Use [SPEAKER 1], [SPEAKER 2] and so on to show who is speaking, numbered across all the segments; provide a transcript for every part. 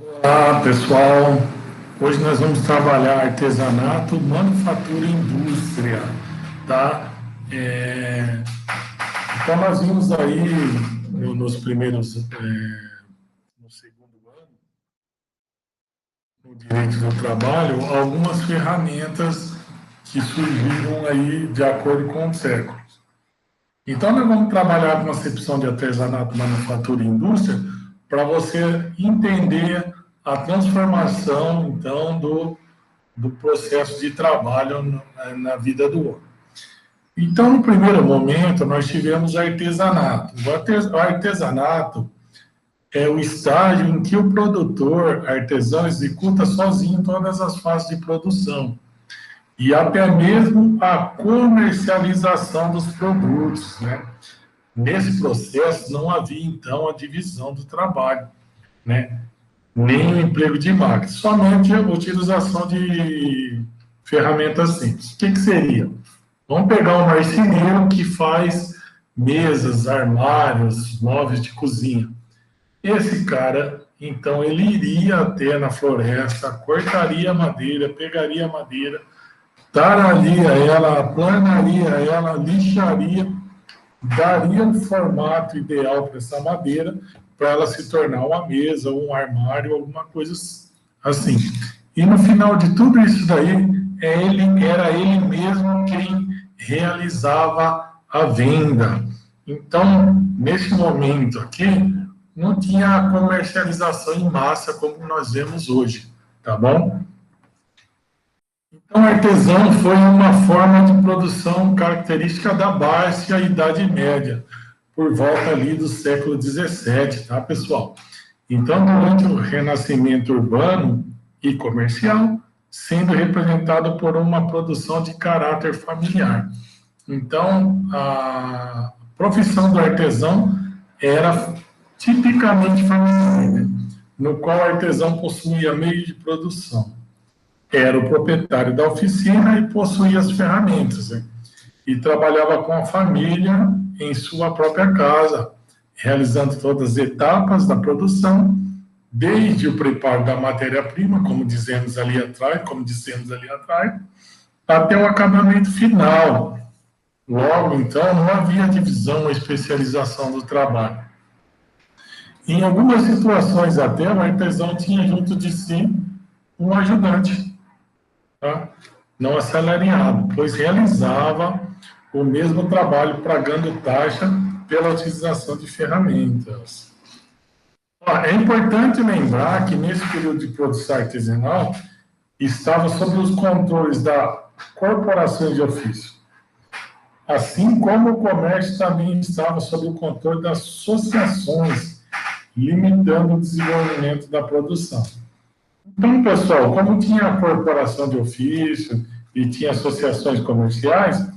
[SPEAKER 1] Olá, pessoal. Hoje nós vamos trabalhar artesanato, manufatura e indústria, tá? Então, nós vimos aí nos primeiros, no segundo ano, no direito do trabalho, algumas ferramentas que surgiram aí de acordo com os séculos. Então, nós vamos trabalhar com a concepção de artesanato, manufatura e indústria para você entender a transformação, então, do processo de trabalho na vida do homem. Então, no primeiro momento, nós tivemos artesanato. O artesanato é o estágio em que o produtor, artesão, executa sozinho todas as fases de produção e até mesmo a comercialização dos produtos, né? Nesse processo não havia, então, a divisão do trabalho, né? Nem o emprego de máquinas, somente a utilização de ferramentas simples. O que seria? Vamos pegar um marceneiro que faz mesas, armários, móveis de cozinha. Esse cara, então, ele iria até na floresta, cortaria a madeira, pegaria a madeira, tararia ela, aplanaria ela, lixaria, daria um formato ideal para essa madeira, para ela se tornar uma mesa, um armário, alguma coisa assim. E no final de tudo isso daí, era ele mesmo quem realizava a venda. Então, nesse momento aqui, não tinha a comercialização em massa como nós vemos hoje, tá bom? Então, artesão foi uma forma de produção característica da baixa Idade Média, por volta ali do século XVII, tá, pessoal? Então, durante o renascimento urbano e comercial, sendo representado por uma produção de caráter familiar. Então, a profissão do artesão era tipicamente familiar, né? No qual o artesão possuía meio de produção. Era o proprietário da oficina e possuía as ferramentas, né? E trabalhava com a família em sua própria casa, realizando todas as etapas da produção, desde o preparo da matéria-prima, como dissemos ali atrás, até o acabamento final. Logo, então, não havia divisão ou especialização do trabalho. Em algumas situações, até, o artesão tinha junto de si um ajudante, tá? Não assalariado, pois realizava o mesmo trabalho pagando taxa pela utilização de ferramentas. É importante lembrar que nesse período de produção artesanal estava sob os controles da corporação de ofício, assim como o comércio também estava sob o controle das associações, limitando o desenvolvimento da produção. Então, pessoal, como tinha a corporação de ofício e tinha associações comerciais,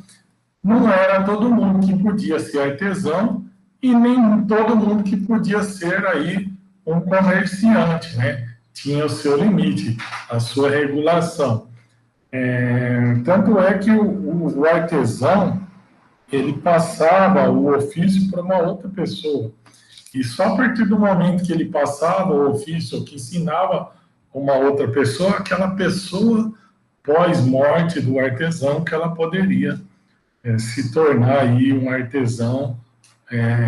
[SPEAKER 1] não era todo mundo que podia ser artesão e nem todo mundo que podia ser aí um comerciante, né? Tinha o seu limite, a sua regulação. Tanto é que o artesão, ele passava o ofício para uma outra pessoa. E só a partir do momento que ele passava o ofício, que ensinava uma outra pessoa, aquela pessoa, pós-morte do artesão, que ela poderia se tornar aí um artesão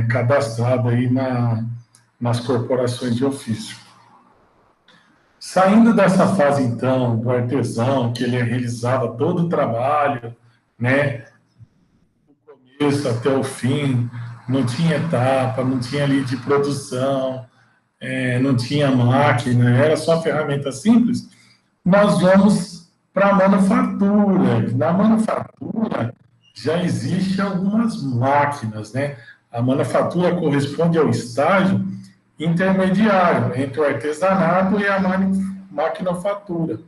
[SPEAKER 1] cadastrado aí nas corporações de ofício. Saindo dessa fase, então, do artesão, que ele realizava todo o trabalho, né, do começo até o fim, não tinha etapa, não tinha ali de produção, não tinha máquina, era só ferramenta simples, nós vamos para a manufatura. Na manufatura já existem algumas máquinas, né? A manufatura corresponde ao estágio intermediário entre o artesanato e a maquinofatura,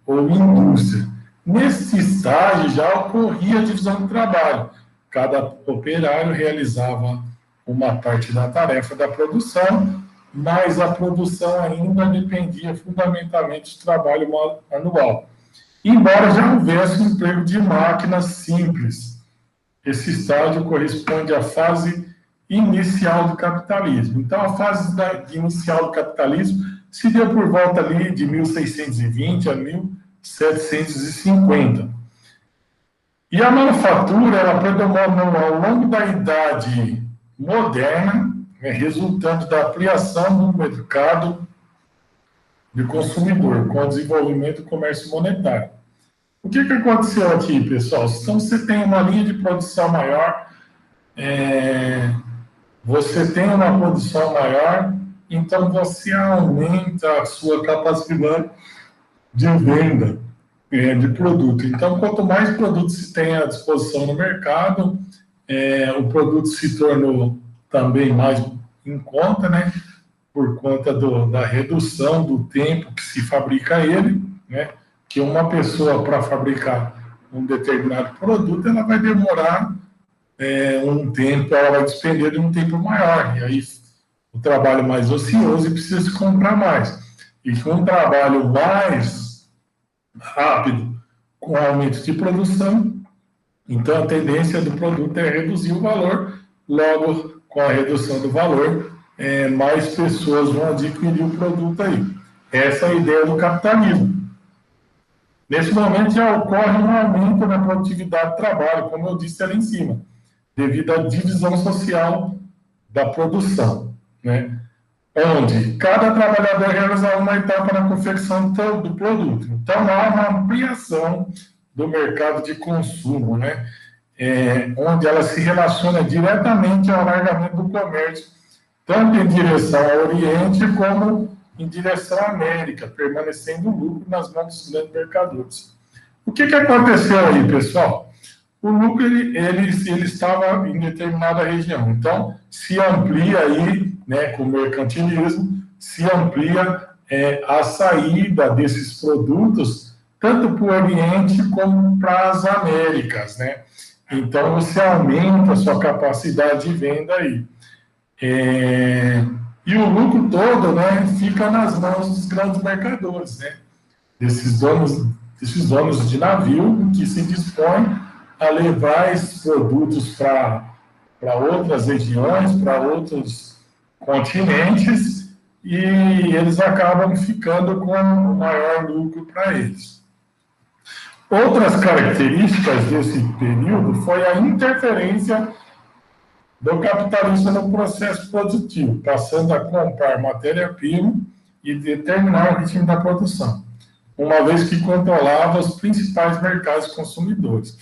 [SPEAKER 1] ou indústria. Nesse estágio já ocorria a divisão do trabalho. Cada operário realizava uma parte da tarefa da produção, mas a produção ainda dependia fundamentalmente do trabalho manual. Embora já houvesse um emprego de máquinas simples, esse estágio corresponde à fase inicial do capitalismo. Então, a fase inicial do capitalismo se deu por volta ali de 1620 a 1750. E a manufatura, ela predominou ao longo da Idade Moderna, né, resultante da ampliação do mercado de consumidor, com o desenvolvimento do comércio monetário. O que aconteceu aqui, pessoal? Então, você tem uma linha de produção maior, você tem uma produção maior, então você aumenta a sua capacidade de venda de produto. Então, quanto mais produtos se tem à disposição no mercado, o produto se tornou também mais em conta, né? Por conta da redução do tempo que se fabrica ele, né? Que uma pessoa, para fabricar um determinado produto, ela vai demorar um tempo, ela vai despender de um tempo maior, e aí o trabalho mais ocioso e precisa se comprar mais. E com um trabalho mais rápido, com aumento de produção, então a tendência do produto é reduzir o valor, logo com a redução do valor, mais pessoas vão adquirir o produto aí. Essa é a ideia do capitalismo. Nesse momento já ocorre um aumento na produtividade do trabalho, como eu disse ali em cima, devido à divisão social da produção, né? Onde cada trabalhador realiza uma etapa na confecção do produto. Então, há uma ampliação do mercado de consumo, né? Onde ela se relaciona diretamente ao alargamento do comércio, tanto em direção ao Oriente como em direção à América, permanecendo o lucro nas mãos dos grandes mercadores. O que aconteceu aí, pessoal? O lucro ele estava em determinada região, então se amplia aí, né, com o mercantilismo, se amplia a saída desses produtos tanto para o Oriente como para as Américas, né? Então você aumenta a sua capacidade de venda aí. E o lucro todo, né, fica nas mãos dos grandes mercadores, né? Desses donos de navio que se dispõem a levar esses produtos para outras regiões, para outros continentes, e eles acabam ficando com um maior lucro para eles. Outras características desse período foi a interferência do capitalista no processo produtivo, passando a comprar matéria-prima e determinar o ritmo da produção, uma vez que controlava os principais mercados consumidores.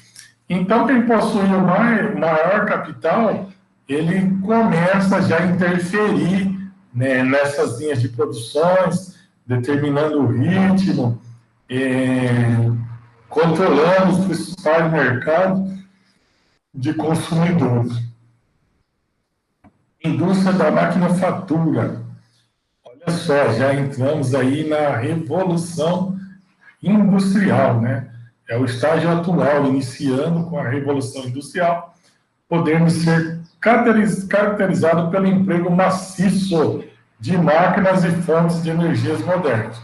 [SPEAKER 1] Então, quem possui o maior capital, ele começa já a interferir, né, nessas linhas de produções, determinando o ritmo, controlando os principais mercados de consumidores. Indústria da maquinofatura. Olha só, já entramos aí na revolução industrial, né? É o estágio atual, iniciando com a revolução industrial, podendo ser caracterizado pelo emprego maciço de máquinas e fontes de energias modernas.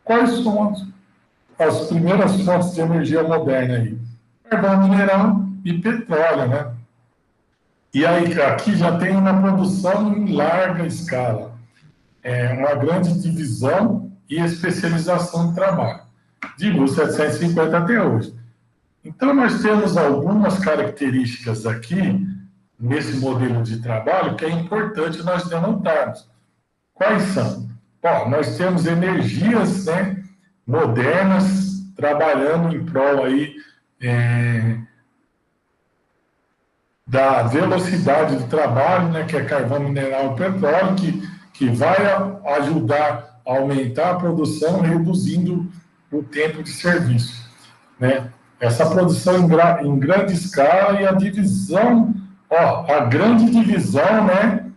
[SPEAKER 1] Quais são as primeiras fontes de energia moderna aí? Carvão mineral e petróleo, né? E aí, aqui já tem uma produção em larga escala, uma grande divisão e especialização de trabalho, de 1750 até hoje. Então, nós temos algumas características aqui, nesse modelo de trabalho, que é importante nós denotarmos. Quais são? Bom, nós temos energias, né, modernas, trabalhando em prol aí, da velocidade do trabalho, né, que é carvão mineral e petróleo, que vai ajudar a aumentar a produção, reduzindo o tempo de serviço, né? Essa produção em grande escala e a divisão, a grande divisão, né,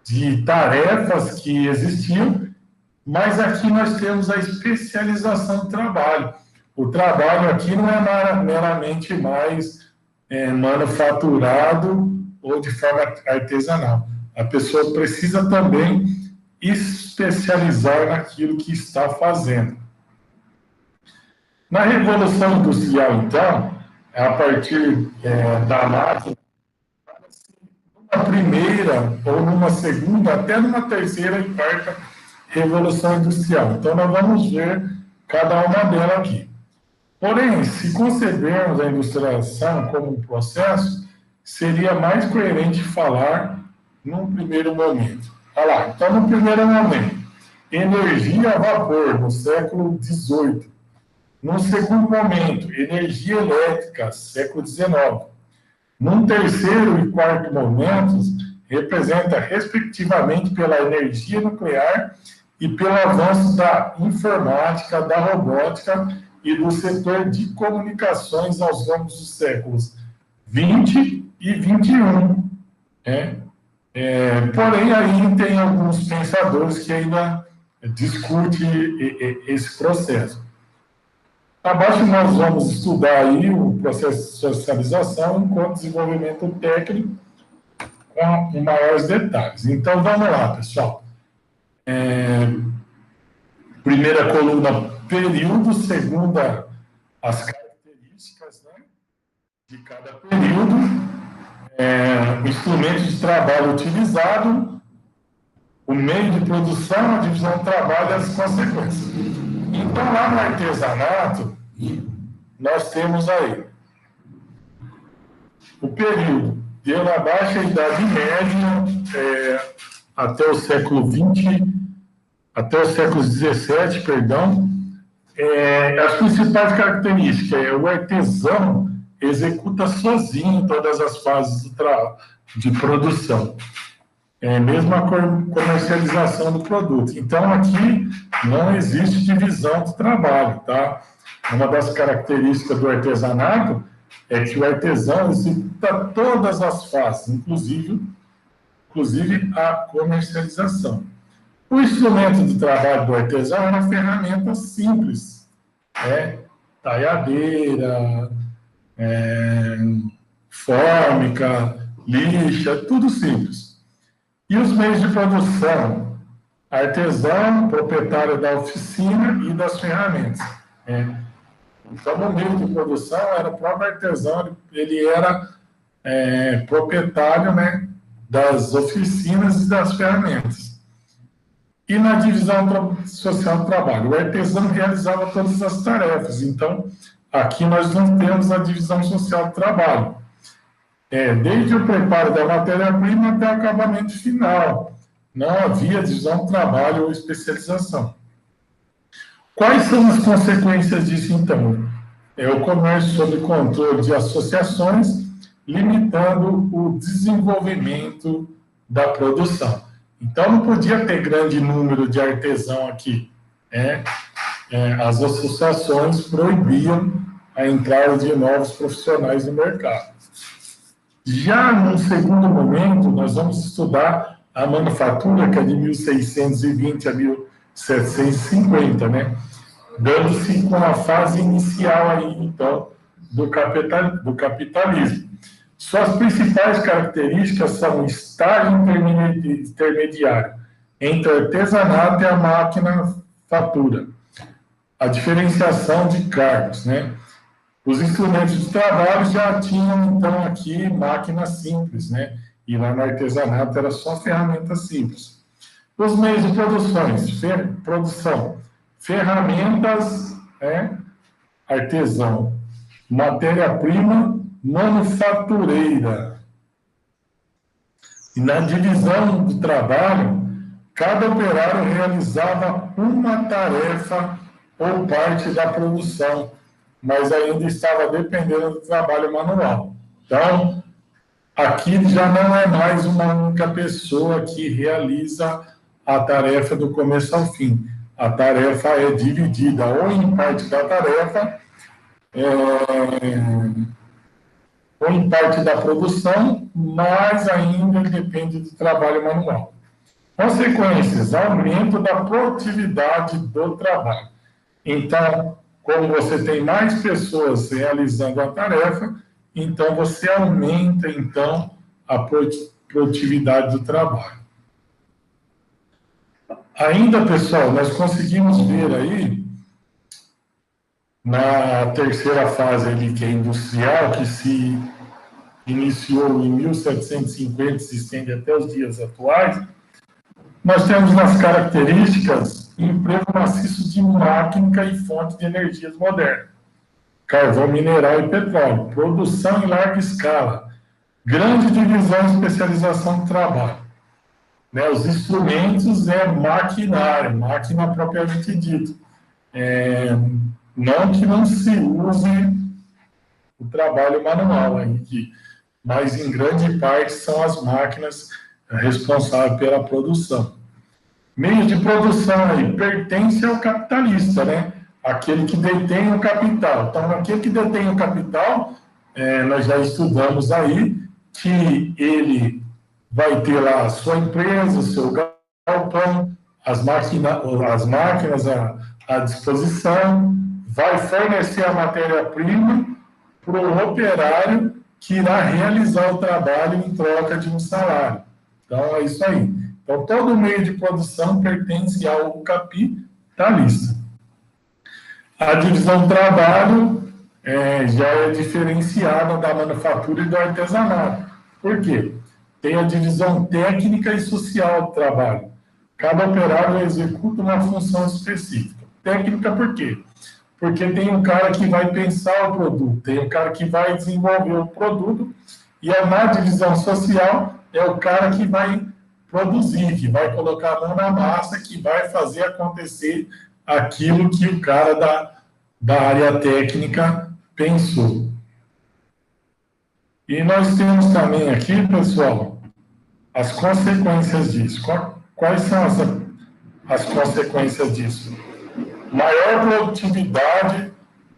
[SPEAKER 1] de tarefas que existiam, mas aqui nós temos a especialização do trabalho. O trabalho aqui não é meramente mais manufaturado ou de forma artesanal. A pessoa precisa também especializar naquilo que está fazendo. Na Revolução Industrial, então, a partir da máquina, numa primeira, ou numa segunda, até numa terceira e quarta Revolução Industrial. Então, nós vamos ver cada uma delas aqui. Porém, se concebermos a industrialização como um processo, seria mais coerente falar num primeiro momento. Olha lá, então, no primeiro momento, energia a vapor, no século XVIII. No segundo momento, energia elétrica, século XIX. Num terceiro e quarto momentos, representa, respectivamente, pela energia nuclear e pelo avanço da informática, da robótica e do setor de comunicações aos longos dos séculos XX e XXI. Porém, aí tem alguns pensadores que ainda discutem esse processo. Abaixo nós vamos estudar aí o processo de socialização enquanto desenvolvimento técnico com maiores detalhes. Então, vamos lá, pessoal. Primeira coluna, período. Segunda, as características, né, de cada período. O instrumento de trabalho utilizado, o meio de produção, a divisão do trabalho e as consequências. Então, lá no artesanato, nós temos aí o período de na Baixa Idade Média até o século XX, até o século XVII, perdão. As principais características o artesão executa sozinho todas as fases de produção. Mesmo a comercialização do produto. Então, aqui não existe divisão de trabalho, tá? Uma das características do artesanato é que o artesão executa todas as fases, inclusive a comercialização. O instrumento de trabalho do artesão é uma ferramenta simples, talhadeira, fórmica, lixa, tudo simples. E os meios de produção? Artesão, proprietário da oficina e das ferramentas. Então, no meio de produção, era o próprio artesão, ele era proprietário, né, das oficinas e das ferramentas. E na divisão social do trabalho, o artesão realizava todas as tarefas. Então, aqui nós não temos a divisão social do trabalho. Desde o preparo da matéria-prima até o acabamento final. Não havia divisão de trabalho ou especialização. Quais são as consequências disso, então? O comércio sob controle de associações, limitando o desenvolvimento da produção. Então, não podia ter grande número de artesão aqui. As associações proibiam a entrada de novos profissionais no mercado. Já no segundo momento, nós vamos estudar a manufatura, que é de 1620 a 1750, né? Dando-se com a fase inicial aí, então, do capitalismo. Suas principais características são o estágio intermediário entre o artesanato e a maquinafatura, a diferenciação de cargos, né? Os instrumentos de trabalho já tinham, então, aqui máquinas simples, né? E lá no artesanato era só ferramentas simples. Os meios de produção, ferramentas, artesão, matéria-prima, manufatureira. E na divisão do trabalho, cada operário realizava uma tarefa ou parte da produção, mas ainda estava dependendo do trabalho manual. Então, aqui já não é mais uma única pessoa que realiza a tarefa do começo ao fim. A tarefa é dividida ou em parte da tarefa, ou em parte da produção, mas ainda depende do trabalho manual. Consequências: aumento da produtividade do trabalho. Então, como você tem mais pessoas realizando a tarefa, então você aumenta, então, a produtividade do trabalho. Ainda, pessoal, nós conseguimos ver aí, na terceira fase ali, que é industrial, que se iniciou em 1750 e se estende até os dias atuais, Nós temos nas características emprego maciço de máquina e fonte de energias modernas, carvão mineral e petróleo, produção em larga escala, grande divisão e especialização do trabalho. Né, os instrumentos é maquinário, máquina propriamente dita. Não que não se use o trabalho manual, mas em grande parte são as máquinas responsáveis pela produção. Meio de produção aí pertence ao capitalista, né? Aquele que detém o capital. Então, aquele que detém o capital, nós já estudamos aí que ele vai ter lá a sua empresa, o seu galpão, as máquinas à disposição, vai fornecer a matéria-prima para o operário que irá realizar o trabalho em troca de um salário. Então, é isso aí. Então, todo meio de produção pertence ao capitalista. A divisão do trabalho já é diferenciada da manufatura e do artesanato. Por quê? Tem a divisão técnica e social do trabalho. Cada operário executa uma função específica. Técnica por quê? Porque tem um cara que vai pensar o produto, tem um cara que vai desenvolver o produto, e na divisão social é o cara que vai produzir, que vai colocar a mão na massa, que vai fazer acontecer aquilo que o cara da área técnica pensou. E nós temos também aqui, pessoal, as consequências disso. Quais são as consequências disso? Maior produtividade,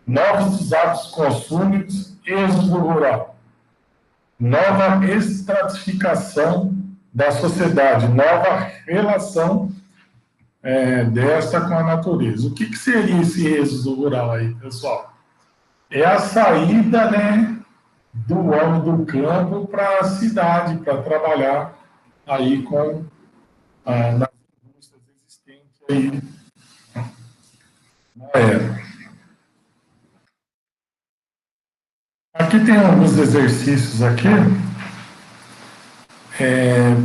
[SPEAKER 1] novos hábitos consumos, êxodo rural, nova estratificação da sociedade, nova relação desta com a natureza. O que seria esse êxodo rural aí, pessoal? É a saída, né, do homem do campo para a cidade, para trabalhar aí nas indústrias existentes aí na era. Aqui tem alguns exercícios aqui.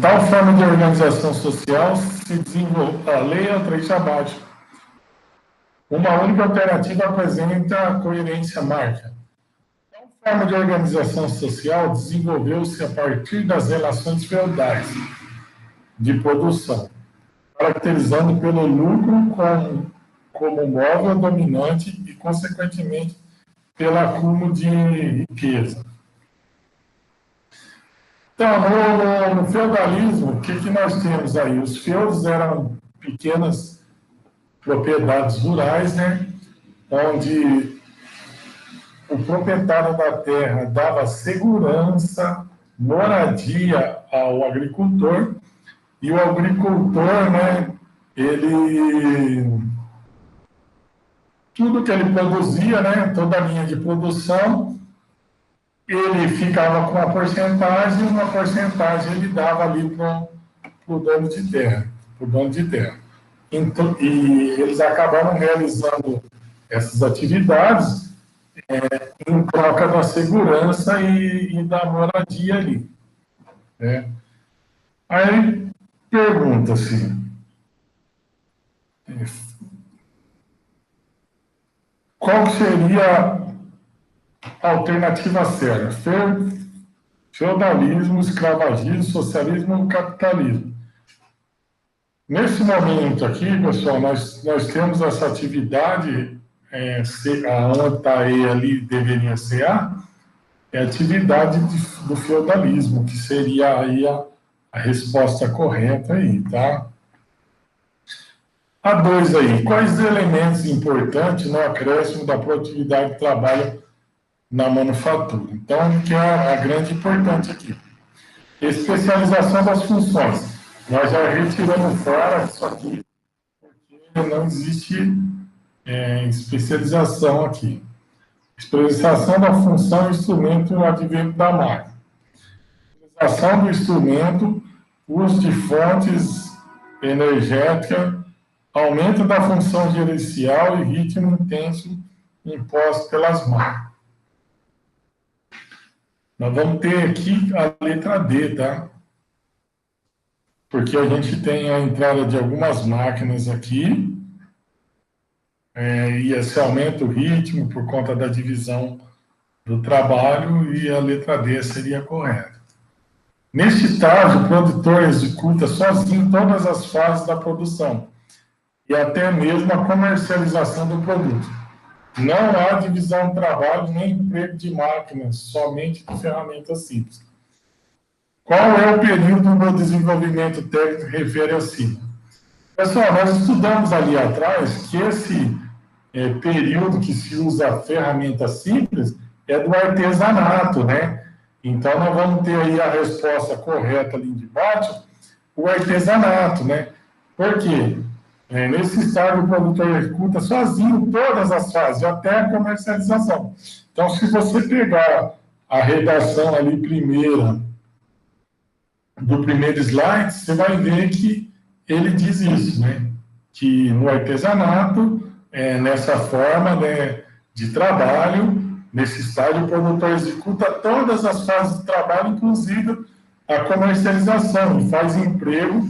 [SPEAKER 1] Tal forma de organização social se desenvolve. A lei é o trecho abaixo. Uma única alternativa apresenta coerência marca. Tal forma de organização social desenvolveu-se a partir das relações feudais de produção, caracterizando pelo lucro como móvel dominante e, consequentemente, pelo acúmulo de riqueza. Então, no feudalismo, o que nós temos aí? Os feudos eram pequenas propriedades rurais, né, onde o proprietário da terra dava segurança, moradia ao agricultor, e o agricultor, né, tudo que ele produzia, né, toda a linha de produção, ele ficava com uma porcentagem, e uma porcentagem ele dava ali para o dono de terra, Então, e eles acabaram realizando essas atividades em troca da segurança e da moradia ali. Né? Aí pergunta-se, qual seria a alternativa séria? Feudalismo, escravagismo, socialismo ou capitalismo? Nesse momento aqui, pessoal, nós temos essa atividade, onde está E ali deveria ser A, é a atividade do feudalismo, que seria aí a resposta correta aí, tá? A 2 aí, quais elementos importantes no acréscimo da produtividade do trabalho na manufatura? Então, que é a grande importante aqui. Especialização das funções. Nós já retiramos fora isso aqui, porque não existe especialização aqui. Especialização da função e instrumento no advento da máquina. Especialização do instrumento, uso de fontes energéticas, aumento da função gerencial e ritmo intenso imposto pelas máquinas. Nós vamos ter aqui a letra D, tá? porque a gente tem a entrada de algumas máquinas aqui, e esse aumenta o ritmo por conta da divisão do trabalho, e a letra D seria correta. Neste estágio, o produtor executa sozinho todas as fases da produção e até mesmo a comercialização do produto. Não há divisão de trabalho nem emprego de máquinas, somente de ferramentas simples. Qual é o período do desenvolvimento técnico que refere acima? Pessoal, nós estudamos ali atrás que esse período que se usa a ferramenta simples é do artesanato, né? Então, nós vamos ter aí a resposta correta ali de baixo, o artesanato, né? Por quê? Nesse estágio, o produtor executa sozinho todas as fases, até a comercialização. Então, se você pegar a redação ali primeira, do primeiro slide, você vai ver que ele diz isso, né? Que no artesanato, nessa forma, né, de trabalho, nesse estágio, o produtor executa todas as fases de trabalho, inclusive a comercialização, e faz emprego.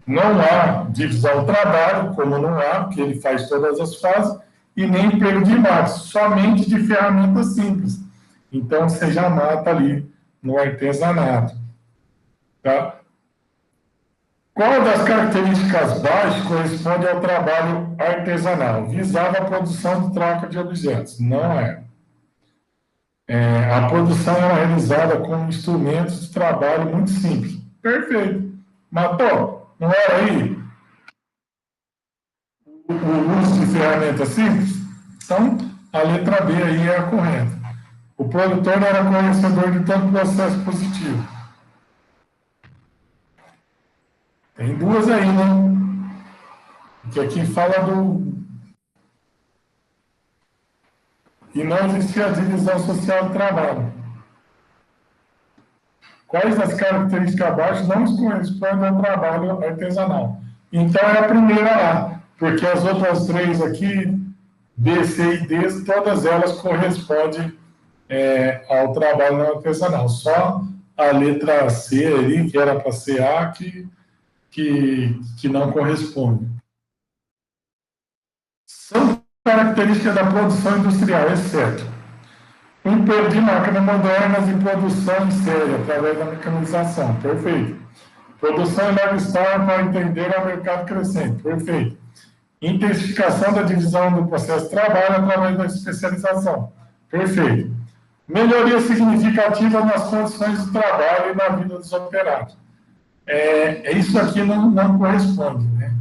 [SPEAKER 1] Não há divisão do trabalho, como não há, porque ele faz todas as fases, e nem emprego de máquinas, somente de ferramentas simples. Então, você já mata ali no artesanato. Tá? Qual das características baixas corresponde ao trabalho artesanal? Visava a produção de troca de objetos. Não é. A produção era realizada com instrumentos de trabalho muito simples. Perfeito. Matou? Não era aí o uso de ferramentas simples? Então, a letra B aí é a correta. O produtor não era conhecedor de tanto processo positivo. Tem duas aí, né? Que aqui fala do... E não existia a divisão social do trabalho. Quais as características abaixo não correspondem ao trabalho artesanal? Então, é a primeira lá, porque as outras três aqui, B, C e D, todas elas correspondem ao trabalho artesanal. Só a letra C ali, que era para ser A, que não corresponde. São características da produção industrial, exceto emprego de máquinas modernas e produção em série, através da mecanização. Perfeito. Produção em larga escala para entender ao mercado crescente. Perfeito. Intensificação da divisão do processo de trabalho através da especialização. Perfeito. Melhoria significativa nas condições de trabalho e na vida dos operários. Isso aqui não corresponde, né?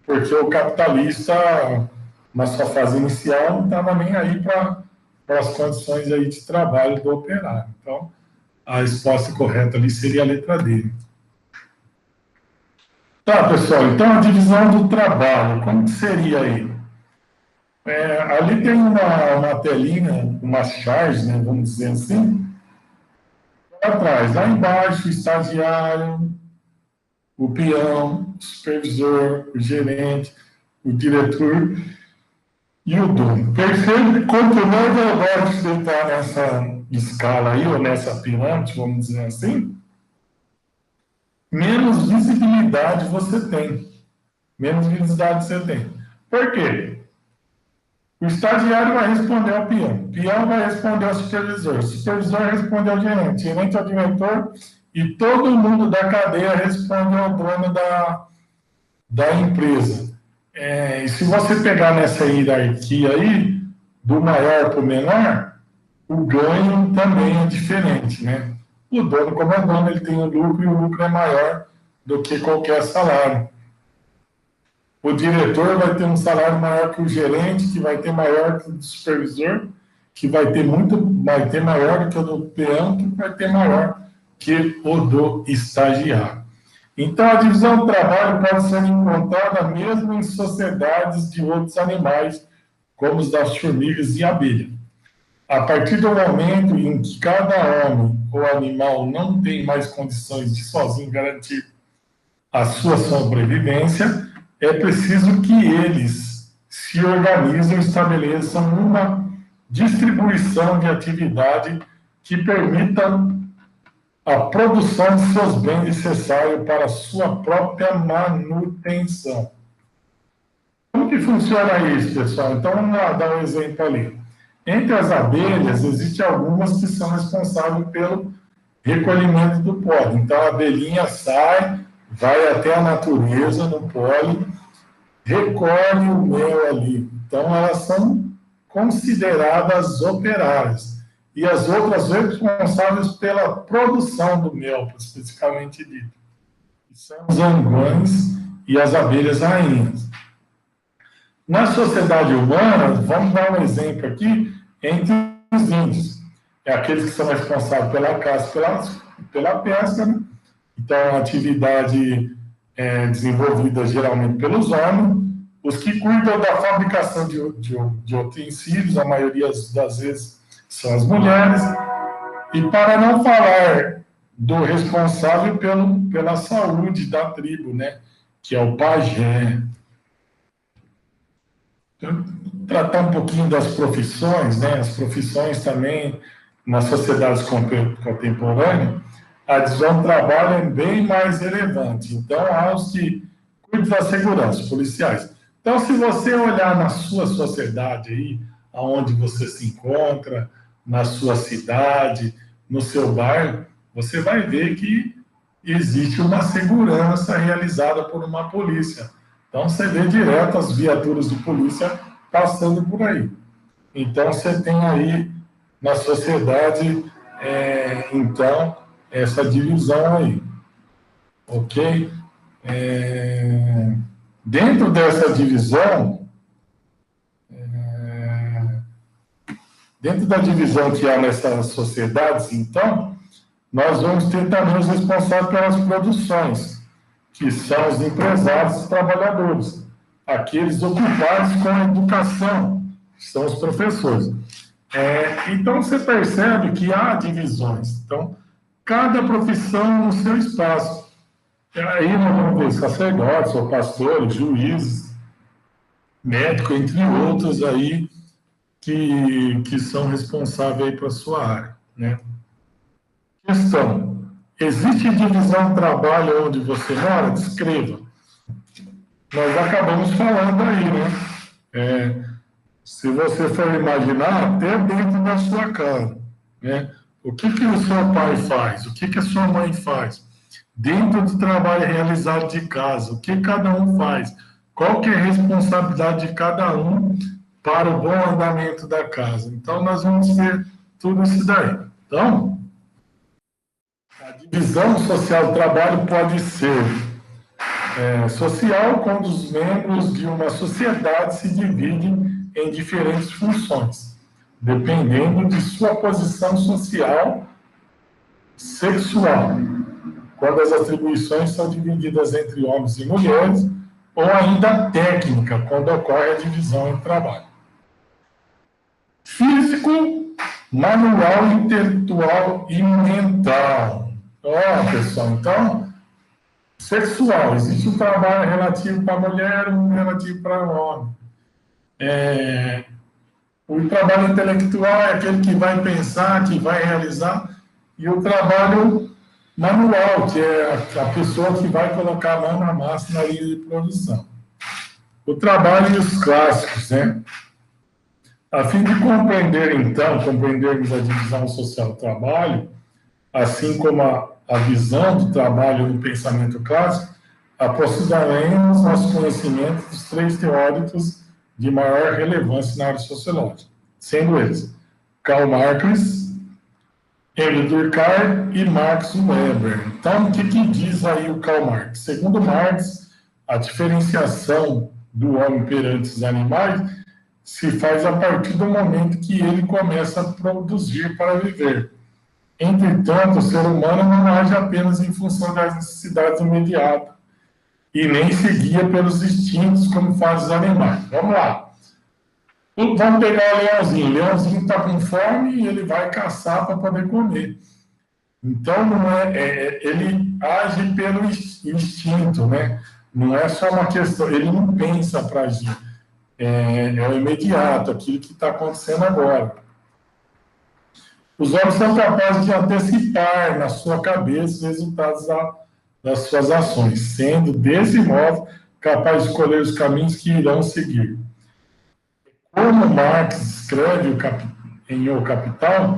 [SPEAKER 1] Porque o capitalista, na sua fase inicial, não estava nem aí para as condições aí de trabalho do operário. Então, a resposta correta ali seria a letra D. Tá, pessoal, então a divisão do trabalho, como que seria aí? Ali tem uma telinha, umas charges, né, vamos dizer assim. Lá atrás, lá embaixo, o estagiário, o peão, o supervisor, o gerente, o diretor e o dono. Perfeito? Quanto mais elevado você está nessa escala aí, ou nessa pirâmide, vamos dizer assim, menos visibilidade você tem. Menos visibilidade você tem. Por quê? O estagiário vai responder ao peão, o peão vai responder ao supervisor, o supervisor responde ao gerente, o gerente ao diretor, e todo mundo da cadeia responde ao dono da empresa. E se você pegar nessa hierarquia aí, do maior para o menor, o ganho também é diferente, né? O dono, como é dono, ele tem um lucro e o lucro é maior do que qualquer salário. O diretor vai ter um salário maior que o gerente, que vai ter maior que o supervisor, que vai ter maior do que o do peão, que vai ter maior que o do estagiário. Então, a divisão do trabalho pode ser encontrada mesmo em sociedades de outros animais, como os das formigas e abelhas. A partir do momento em que cada homem ou animal não tem mais condições de sozinho garantir a sua sobrevivência, é preciso que eles se organizem e estabeleçam uma distribuição de atividade que permita a produção de seus bens necessários para a sua própria manutenção. Como que funciona isso, pessoal? Então, vamos lá dar um exemplo ali. Entre as abelhas, existem algumas que são responsáveis pelo recolhimento do pólen. Então, a abelhinha sai, vai até a natureza, no pólen, recolhe o mel ali. Então, elas são consideradas operárias. E as outras responsáveis pela produção do mel, especificamente dito, que são os anguães e as abelhas rainhas. Na sociedade humana, vamos dar um exemplo aqui, entre os índios. É aqueles que são responsáveis pela caça, pela pesca, né? Então, a atividade é desenvolvida geralmente pelos homens. Os que cuidam da fabricação de utensílios, a maioria das vezes são as mulheres. E para não falar do responsável pela saúde da tribo, né? Que é o pajé. Então, tratar um pouquinho das profissões, né? As profissões também, nas sociedades contemporâneas, a divisão do trabalho é bem mais relevante. Então, há os que cuidam da segurança, policiais. Então, se você olhar na sua sociedade aí, aonde você se encontra, na sua cidade, no seu bairro, você vai ver que existe uma segurança realizada por uma polícia. Então, você vê direto as viaturas de polícia passando por aí. Então, você tem aí na sociedade, então, essa divisão aí. Ok? Dentro dessa divisão, dentro da divisão que há nessas sociedades, então, nós vamos ter também os responsáveis pelas produções, que são os empresários e trabalhadores, aqueles ocupados com a educação, que são os professores. Então, você percebe que há divisões. Então, cada profissão no seu espaço. Aí nós vamos ver sacerdotes, ou pastores, juízes, médicos, entre outros aí, que são responsáveis para a sua área, né? Questão: existe divisão de trabalho onde você mora? Descreva. Nós acabamos falando aí, né? Se você for imaginar, até dentro da sua casa, né? O que o seu pai faz? O que a sua mãe faz? Dentro do trabalho realizado de casa, o que cada um faz? Qual que é a responsabilidade de cada um para o bom andamento da casa? Então, nós vamos ter tudo isso daí. Então, a divisão social do trabalho pode ser social, quando os membros de uma sociedade se dividem em diferentes funções, dependendo de sua posição social, sexual, quando as atribuições são divididas entre homens e mulheres, ou ainda técnica, quando ocorre a divisão em trabalho. Físico, manual, intelectual e mental. Pessoal, então, sexual, existe um trabalho relativo para a mulher e um relativo para o homem. O trabalho intelectual é aquele que vai pensar, que vai realizar, e o trabalho manual, que é a pessoa que vai colocar a mão na massa na linha de produção. O trabalho e os clássicos, né? A fim de compreendermos a divisão social do trabalho, assim como a visão do trabalho no pensamento clássico, aproximaremos nosso conhecimento dos três teóricos de maior relevância na área sociológica, sendo eles Karl Marx, Emile Durkheim e Max Weber. Então, o que diz aí o Karl Marx? Segundo Marx, a diferenciação do homem perante os animais se faz a partir do momento que ele começa a produzir para viver. Entretanto, o ser humano não age apenas em função das necessidades imediatas e nem se guia pelos instintos como fazem os animais. Vamos lá. Vamos pegar o leãozinho. O leãozinho está com fome e ele vai caçar para poder comer. Então, ele age pelo instinto, né? Não é só uma questão, ele não pensa para agir. É o imediato, aquilo que está acontecendo agora. Os homens são capazes de antecipar na sua cabeça os resultados das suas ações, sendo, desse modo, capazes de escolher os caminhos que irão seguir. Como Marx escreve em O Capital,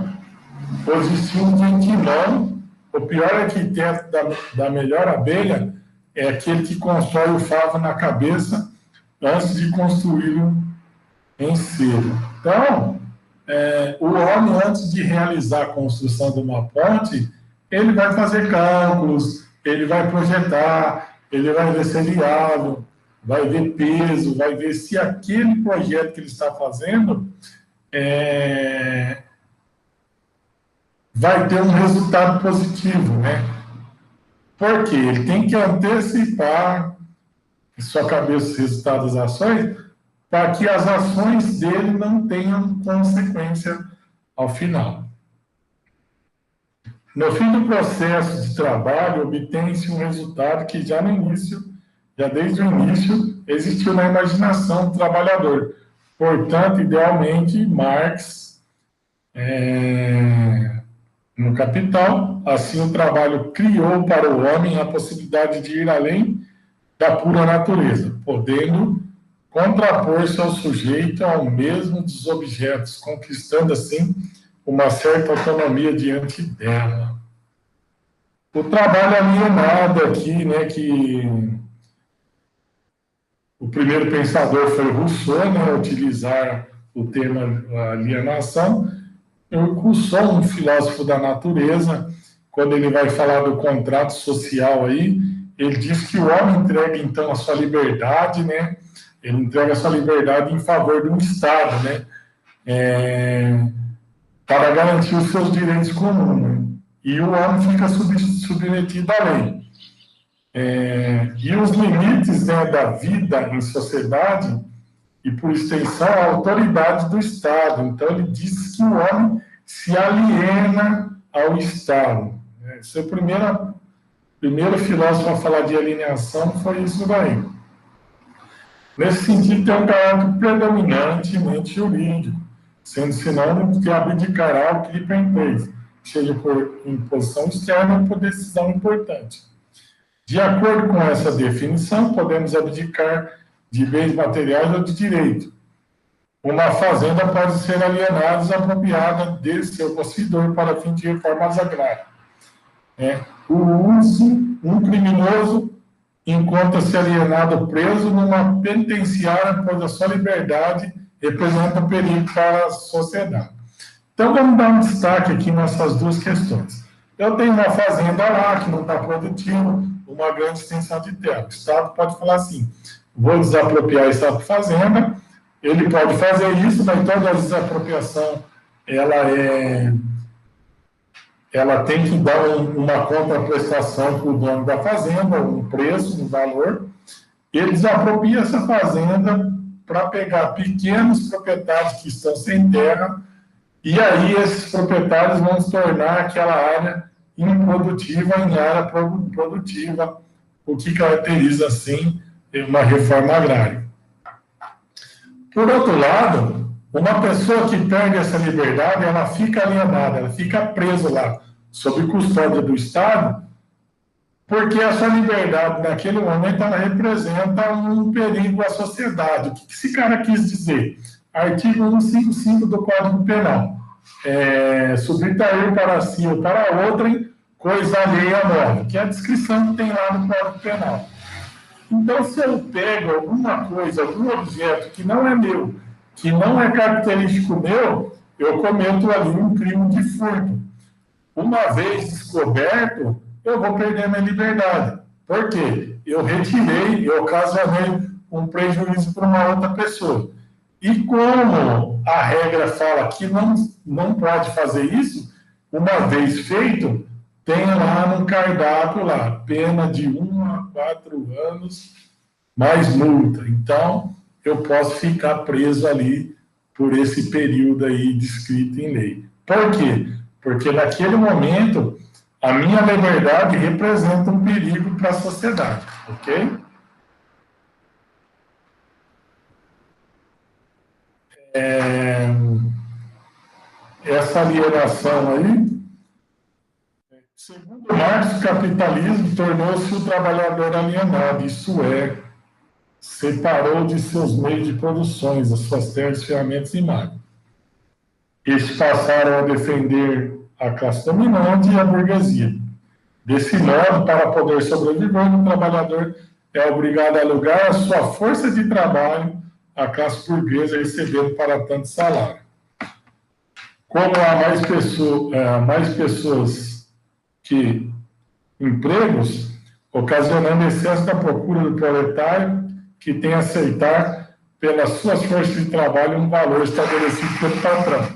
[SPEAKER 1] positivo de antemão, o pior arquiteto da melhor abelha é aquele que constrói o favo na cabeça antes de construí-lo em cera. Então, o homem, antes de realizar a construção de uma ponte, ele vai fazer cálculos, ele vai projetar, ele vai ver se é viável, vai ver peso, vai ver se aquele projeto que ele está fazendo vai ter um resultado positivo, né? Porque ele tem que antecipar em sua cabeça os resultados das ações para que as ações dele não tenham consequência ao final. No fim do processo de trabalho, obtém-se um resultado que já desde o início, existiu na imaginação do trabalhador. Portanto, idealmente, Marx, no Capital, assim o trabalho criou para o homem a possibilidade de ir além da pura natureza, podendo contrapor-se ao sujeito ao mesmo dos objetos, conquistando assim uma certa autonomia diante dela. O trabalho alienado aqui, né, que o primeiro pensador foi Rousseau, né, utilizar o termo alienação. Rousseau, um filósofo da natureza, quando ele vai falar do contrato social aí, ele diz que o homem entrega, então, a sua liberdade, né, ele entrega a sua liberdade em favor de um Estado, né, para garantir os seus direitos comuns, né, e o homem fica submetido à lei. E os limites, né, da vida em sociedade e, por extensão, a autoridade do Estado. Então, ele diz que o homem se aliena ao Estado. Esse é o primeiro filósofo a falar de alienação foi isso daí. Nesse sentido, tem um caráter predominantemente jurídico, sendo sinônimo de abdicar algo que lhe pertence, seja por imposição externa ou por decisão importante. De acordo com essa definição, podemos abdicar de bens materiais ou de direito. Uma fazenda pode ser alienada e desapropriada de seu possuidor para fim de reformas agrárias. Um criminoso encontra-se alienado preso numa penitenciária, pois a sua liberdade representa um perigo para a sociedade. Então, vamos dar um destaque aqui nessas duas questões. Eu tenho uma fazenda lá que não está produtiva, uma grande extensão de terra. O Estado pode falar assim, vou desapropriar essa fazenda, ele pode fazer isso, mas toda a desapropriação, ela tem que dar uma contraprestação para o dono da fazenda, um preço, um valor. Ele desapropria essa fazenda para pegar pequenos proprietários que estão sem terra, e aí esses proprietários vão se tornar aquela área improdutiva em área produtiva, o que caracteriza, assim, uma reforma agrária. Por outro lado, uma pessoa que perde essa liberdade, ela fica alienada, ela fica presa lá, sob custódia do Estado, porque a sua liberdade, naquele momento, ela representa um perigo à sociedade. O que esse cara quis dizer? Artigo 155 do Código Penal. Subtrair para si ou para outrem coisa alheia à morte, que é a descrição que tem lá no Código Penal. Então, se eu pego alguma coisa, algum objeto que não é meu, que não é característico meu, eu cometo ali um crime de furto. Uma vez descoberto, eu vou perder minha liberdade. Por quê? Eu retirei, eu ocasionei um prejuízo para uma outra pessoa. E como a regra fala que não pode fazer isso, uma vez feito, tem lá no cardápio lá, pena de 1 a 4 anos, mais multa. Então, eu posso ficar preso ali por esse período aí descrito em lei. Por quê? Porque naquele momento, a minha liberdade representa um perigo para a sociedade, ok? essa alienação aí, segundo Marx, o capitalismo tornou-se o trabalhador alienado, isso é, separou de seus meios de produções, as suas terras, ferramentas e máquinas. Estes passaram a defender a classe dominante e a burguesia. Desse modo, para poder sobreviver, o trabalhador é obrigado a alugar a sua força de trabalho à classe burguesa, recebendo para tanto salário. Como há mais pessoas que empregos, ocasionando excesso da procura do proletário, que tem a aceitar pelas suas forças de trabalho um valor estabelecido pelo patrão.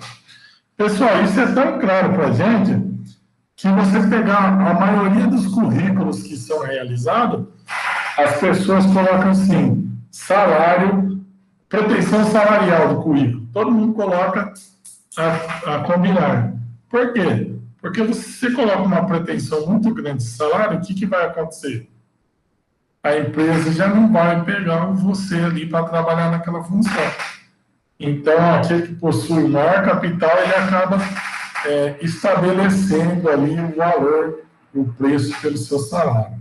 [SPEAKER 1] Pessoal, isso é tão claro para a gente que você pegar a maioria dos currículos que são realizados, as pessoas colocam assim, salário, pretensão salarial do currículo. Todo mundo coloca a combinar. Por quê? Porque você coloca uma pretensão muito grande de salário, o que vai acontecer? A empresa já não vai pegar você ali para trabalhar naquela função. Então, aquele que possui maior capital, ele acaba estabelecendo ali o valor, o preço pelo seu salário.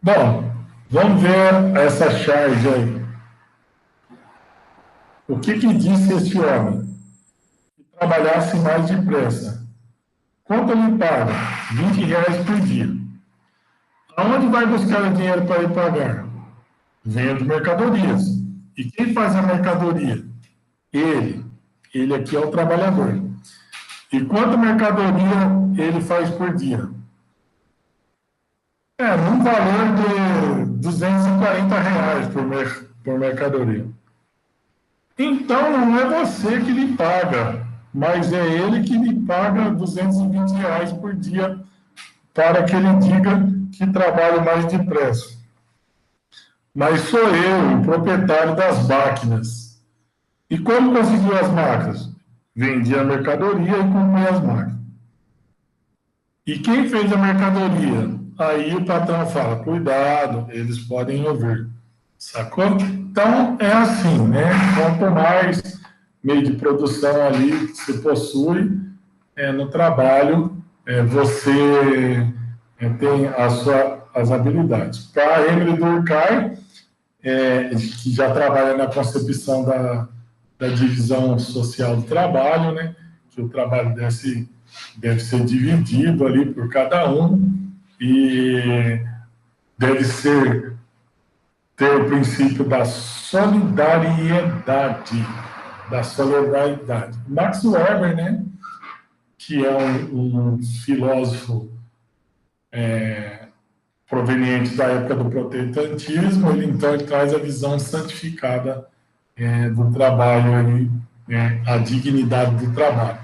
[SPEAKER 1] Bom, vamos ver essa charge aí. O que disse este homem? Que trabalhasse mais depressa. Quanto ele paga? R$20 por dia. Aonde vai buscar o dinheiro para ir pagar? Vendo mercadorias. E quem faz a mercadoria? Ele. Ele aqui é o trabalhador. E quanta mercadoria ele faz por dia? Num valor de R$240 por mercadoria. Então, não é você que lhe paga, mas é ele que lhe paga R$220 por dia para que ele diga que trabalha mais depressa. Mas sou eu, o proprietário das máquinas. E como conseguiu as máquinas? Vendi a mercadoria e comprei as máquinas. E quem fez a mercadoria? Aí o patrão fala, cuidado, eles podem ouvir. Sacou? Então, é assim, né? Quanto mais meio de produção ali se possui no trabalho, você tem as habilidades. Para Emily Durkheim, que já trabalha na concepção da divisão social do trabalho, né? Que o trabalho deve ser dividido ali por cada um e deve ter o princípio da solidariedade. Max Weber, né? Que é um filósofo proveniente da época do protestantismo, ele traz a visão santificada do trabalho, aí, a dignidade do trabalho.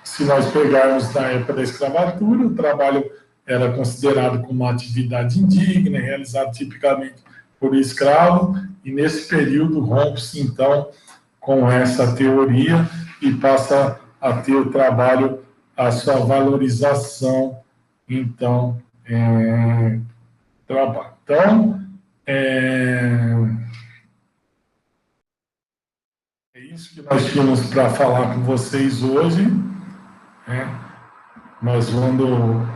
[SPEAKER 1] Se nós pegarmos na época da escravatura, o trabalho era considerado como uma atividade indigna, realizada tipicamente por escravo, e nesse período rompe-se, então, com essa teoria e passa a ter o trabalho, a sua valorização, então, trabalho. Então, é isso que nós tínhamos para falar com vocês hoje, né? Nós vamos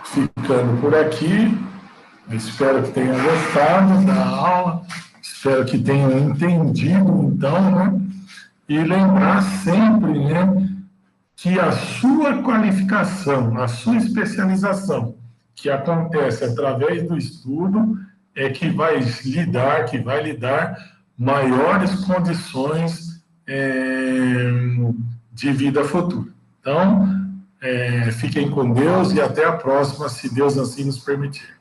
[SPEAKER 1] ficando por aqui. Eu espero que tenham gostado da aula, espero que tenham entendido, então, né? E lembrar sempre, né, que a sua qualificação, a sua especialização, que acontece através do estudo, que vai lhe dar maiores condições de vida futura. Então, fiquem com Deus e até a próxima, se Deus assim nos permitir.